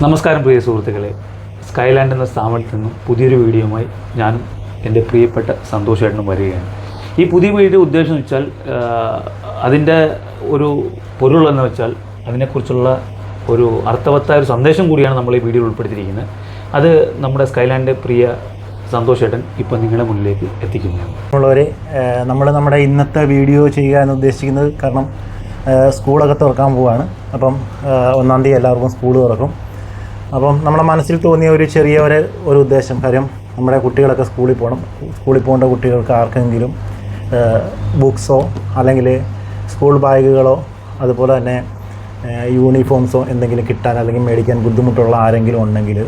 നമസ്കാരം പ്രിയ സുഹൃത്തുക്കളെ, സ്കൈലാൻഡ് എന്ന സ്ഥാപനത്തിൽ നിന്നും പുതിയൊരു വീഡിയോയുമായി ഞാനും എൻ്റെ പ്രിയപ്പെട്ട സന്തോഷേട്ടനും വരികയാണ്. ഈ പുതിയ വീഡിയോ ഉദ്ദേശം എന്ന് വെച്ചാൽ അതിൻ്റെ ഒരു പൊരുളെന്ന് വെച്ചാൽ അതിനെക്കുറിച്ചുള്ള ഒരു അർത്ഥവത്തായ ഒരു സന്ദേശം കൂടിയാണ് നമ്മൾ ഈ വീഡിയോയിൽ ഉൾപ്പെടുത്തിയിരിക്കുന്നത്. അത് നമ്മുടെ സ്കൈലാൻഡ് പ്രിയ സന്തോഷേട്ടൻ ഇപ്പോൾ നിങ്ങളുടെ മുന്നിലേക്ക് എത്തിക്കുന്നതാണ്. നമ്മുടെ ഇന്നത്തെ വീഡിയോ ചെയ്യുക എന്ന് ഉദ്ദേശിക്കുന്നത് കാരണം സ്കൂളൊക്കെ തുറക്കാൻ പോവുകയാണ്. അപ്പം 1-ാം തീയതി എല്ലാവർക്കും സ്കൂൾ തുറക്കും. അപ്പം നമ്മുടെ മനസ്സിൽ തോന്നിയ ഒരു ചെറിയ ഒരു ഉദ്ദേശം, കാര്യം നമ്മുടെ കുട്ടികളൊക്കെ സ്കൂളിൽ പോകേണ്ട കുട്ടികൾക്ക് ആർക്കെങ്കിലും ബുക്സോ അല്ലെങ്കിൽ സ്കൂൾ ബാഗുകളോ അതുപോലെ തന്നെ യൂണിഫോംസോ എന്തെങ്കിലും കിട്ടാൻ അല്ലെങ്കിൽ മേടിക്കാൻ ബുദ്ധിമുട്ടുള്ള ആരെങ്കിലും ഉണ്ടെങ്കിൽ,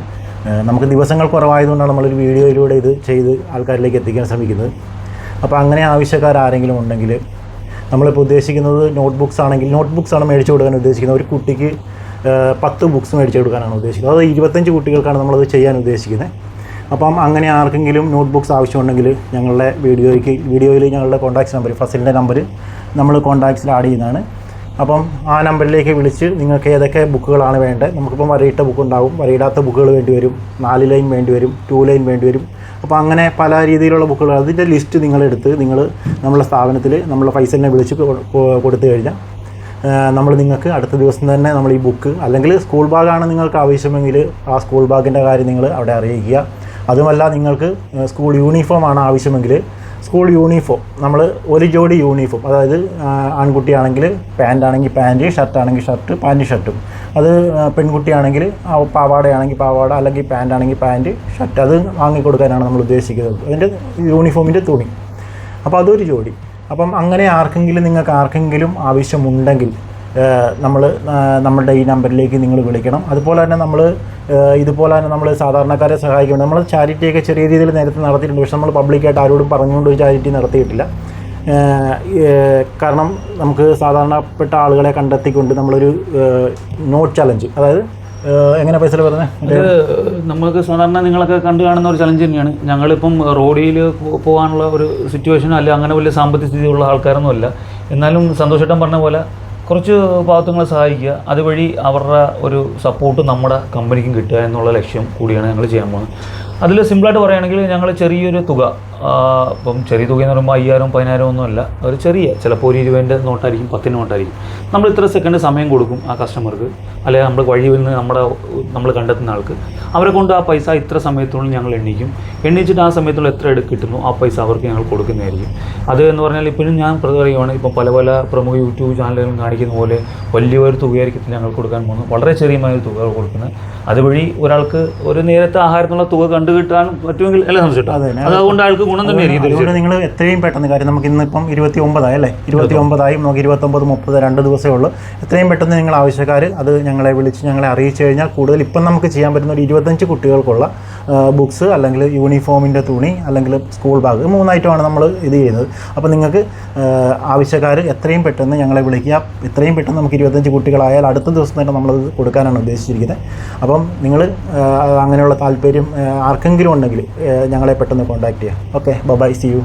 നമുക്ക് ദിവസങ്ങൾ കുറവായതുകൊണ്ടാണ് നമ്മളൊരു വീഡിയോയിലൂടെ ഇത് ചെയ്ത് ആൾക്കാരിലേക്ക് എത്തിക്കാൻ ശ്രമിക്കുന്നത്. അപ്പോൾ അങ്ങനെ ആവശ്യക്കാരെങ്കിലും ഉണ്ടെങ്കിൽ, നമ്മളിപ്പോൾ ഉദ്ദേശിക്കുന്നത് നോട്ട് ബുക്സാണ് മേടിച്ചു കൊടുക്കാൻ ഉദ്ദേശിക്കുന്നത്. ഒരു കുട്ടിക്ക് 10 ബുക്സ് മേടിച്ചു കൊടുക്കാനാണ് ഉദ്ദേശിക്കുന്നത്. അത് 25 കുട്ടികൾക്കാണ് നമ്മളത് ചെയ്യാൻ ഉദ്ദേശിക്കുന്നത്. അപ്പം അങ്ങനെ ആർക്കെങ്കിലും നോട്ട് ബുക്സ് ആവശ്യമുണ്ടെങ്കിൽ ഞങ്ങളുടെ വീഡിയോയിൽ ഞങ്ങളുടെ കോൺടാക്ട്സ് നമ്പർ, ഫസലിൻ്റെ നമ്പർ നമ്മൾ കോൺടാക്ട്സിൽ ആഡ് ചെയ്യുന്നതാണ്. അപ്പം ആ നമ്പറിലേക്ക് വിളിച്ച് നിങ്ങൾക്ക് ഏതൊക്കെ ബുക്കുകളാണ് വേണ്ടത്, നമുക്കിപ്പം വരയിട്ട ബുക്ക് ഉണ്ടാവും, വരയിടാത്ത ബുക്കുകൾ വേണ്ടി വരും, 4 ലൈൻ വേണ്ടി വരും, 2 ലൈൻ വേണ്ടി വരും. അപ്പോൾ അങ്ങനെ പല രീതിയിലുള്ള ബുക്കുകൾ, അതിൻ്റെ ലിസ്റ്റ് നിങ്ങളെടുത്ത് നമ്മളെ സ്ഥാപനത്തിൽ നമ്മളെ ഫൈസലിനെ വിളിച്ച് കൊടുത്തു കഴിഞ്ഞാൽ നമ്മൾ നിങ്ങൾക്ക് അടുത്ത ദിവസം തന്നെ നമ്മൾ ഈ ബുക്ക്, അല്ലെങ്കിൽ സ്കൂൾ ബാഗാണ് നിങ്ങൾക്ക് ആവശ്യമെങ്കിൽ ആ സ്കൂൾ ബാഗിൻ്റെ കാര്യം നിങ്ങൾ അവിടെ അറിയിക്കുക. അതുമല്ല നിങ്ങൾക്ക് സ്കൂൾ യൂണിഫോമാണ് ആവശ്യമെങ്കിൽ സ്കൂൾ യൂണിഫോം, നമ്മൾ ഒരു ജോഡി യൂണിഫോം, അതായത് ആൺകുട്ടിയാണെങ്കിൽ പാൻറ്റാണെങ്കിൽ പാൻറ്റ്, ഷർട്ടാണെങ്കിൽ ഷർട്ട്, പാൻറ്റ് ഷർട്ടും, അത് പെൺകുട്ടിയാണെങ്കിൽ പാവാടയാണെങ്കിൽ പാവാട, അല്ലെങ്കിൽ പാൻറ്റാണെങ്കിൽ പാൻറ്റ്, ഷർട്ട്, അത് വാങ്ങിക്കൊടുക്കാനാണ് നമ്മൾ ഉദ്ദേശിക്കുന്നത്, അതിൻ്റെ യൂണിഫോമിൻ്റെ തുണി. അപ്പോൾ അതൊരു ജോഡി. അപ്പം അങ്ങനെ നിങ്ങൾക്ക് ആർക്കെങ്കിലും ആവശ്യമുണ്ടെങ്കിൽ നമ്മളുടെ ഈ നമ്പറിലേക്ക് നിങ്ങൾ വിളിക്കണം. അതുപോലെ തന്നെ നമ്മൾ സാധാരണക്കാരെ സഹായിക്കുന്നുണ്ട്. നമ്മൾ ചാരിറ്റിയൊക്കെ ചെറിയ രീതിയിൽ നേരത്തെ നടത്തിയിട്ടുണ്ട്, പക്ഷെ നമ്മൾ പബ്ലിക്കായിട്ട് ആരോടും പറഞ്ഞുകൊണ്ട് ഒരു ചാരിറ്റി നടത്തിയിട്ടില്ല. കാരണം നമുക്ക് സാധാരണപ്പെട്ട ആളുകളെ കണ്ടെത്തിക്കൊണ്ട് നമ്മളൊരു നോട്ട് ചലഞ്ച്, അതായത് എങ്ങനെ പൈസ പറഞ്ഞത്, നമുക്ക് സാധാരണ നിങ്ങളൊക്കെ കണ്ടു കാണുന്ന ഒരു ചലഞ്ച് തന്നെയാണ്. ഞങ്ങളിപ്പം റോഡിൽ പോകാനുള്ള ഒരു സിറ്റുവേഷൻ അല്ല, അങ്ങനെ വലിയ സാമ്പത്തിക സ്ഥിതിയുള്ള ആൾക്കാരൊന്നും അല്ല. എന്നാലും സന്തോഷേട്ടൻ പറഞ്ഞ പോലെ കുറച്ച് പാവത്തുങ്ങളെ സഹായിക്കുക, അതുവഴി അവരുടെ ഒരു സപ്പോർട്ട് നമ്മുടെ കമ്പനിക്കും കിട്ടുക എന്നുള്ള ലക്ഷ്യം കൂടിയാണ് ഞങ്ങൾ ചെയ്യാൻ പോകുന്നത്. അതിൽ സിമ്പിളായിട്ട് പറയുകയാണെങ്കിൽ ഞങ്ങൾ ചെറിയൊരു തുക, ഇപ്പം ചെറിയ തുക എന്ന് പറയുമ്പോൾ 5000 10,000 ഒന്നുമല്ല, ഒരു ചെറിയ, ചിലപ്പോൾ ഒരു 20 നോട്ടായിരിക്കും, 10 നോട്ടായിരിക്കും. നമ്മൾ ഇത്ര സെക്കൻഡ് സമയം കൊടുക്കും ആ കസ്റ്റമർക്ക്, അല്ലെങ്കിൽ നമ്മൾ വഴിയിൽ നിന്ന് നമ്മൾ കണ്ടെത്തുന്ന ആൾക്ക്, അവരെ കൊണ്ട് ആ പൈസ ഇത്ര സമയത്തുള്ളിൽ ഞങ്ങൾ എണ്ണിച്ചിട്ട് ആ സമയത്തുള്ള എത്ര കിട്ടുന്നു ആ പൈസ അവർക്ക് ഞങ്ങൾ കൊടുക്കുന്നതായിരിക്കും. അത് എന്ന് പറഞ്ഞാൽ ഇപ്പോഴും ഞാൻ പറയുകയാണ്, ഇപ്പം പല പ്രമുഖ യൂട്യൂബ് ചാനലുകളും കാണിക്കുന്ന പോലെ വലിയൊരു തുകയായിരിക്കും ഞങ്ങൾ കൊടുക്കാൻ പോകുന്നത്, വളരെ ചെറിയമായൊരു തുക കൊടുക്കുന്നത്. അതുവഴി ഒരാൾക്ക് ഒരു നേരത്തെ ആഹാരത്തിനുള്ള തുക കണ്ടുകിട്ടാൻ പറ്റുമെങ്കിൽ അല്ലേ സംശയം, അതുകൊണ്ട് ആൾക്ക് ഗുണം തന്നെയായിരിക്കും. നിങ്ങൾ എത്രയും പെട്ടെന്ന്, കാര്യം നമുക്ക് ഇന്നിപ്പം 29 അല്ലേ, 29 നമുക്ക് 29, 30 2 ദിവസമേ ഉള്ളൂ. എത്രയും പെട്ടെന്ന് നിങ്ങൾ ആവശ്യക്കാർ അത് ഞങ്ങളെ വിളിച്ച് ഞങ്ങളെ അറിയിച്ചു കഴിഞ്ഞാൽ കൂടുതൽ ഇപ്പം നമുക്ക് ചെയ്യാൻ പറ്റുന്ന ഒരു 25 കുട്ടികൾക്കുള്ള ബുക്സ്, അല്ലെങ്കിൽ യൂണിഫോമിൻ്റെ തുണി, അല്ലെങ്കിൽ സ്കൂൾ ബാഗ്, 3 ഐറ്റമാണ് നമ്മൾ ഇത് ചെയ്യുന്നത്. അപ്പോൾ നിങ്ങൾക്ക് ആവശ്യക്കാർ എത്രയും പെട്ടെന്ന് ഞങ്ങളെ വിളിക്കുക. എത്രയും പെട്ടെന്ന് നമുക്ക് 25 കുട്ടികളായാൽ അടുത്ത ദിവസം തന്നെ നമ്മളത് കൊടുക്കാനാണ് ഉദ്ദേശിച്ചിരിക്കുന്നത്. അപ്പം നിങ്ങൾ അങ്ങനെയുള്ള താല്പര്യം ആർക്കെങ്കിലും ഉണ്ടെങ്കിൽ ഞങ്ങളെ പെട്ടെന്ന് കോൺടാക്ട് ചെയ്യാം. Okay, bye, see U.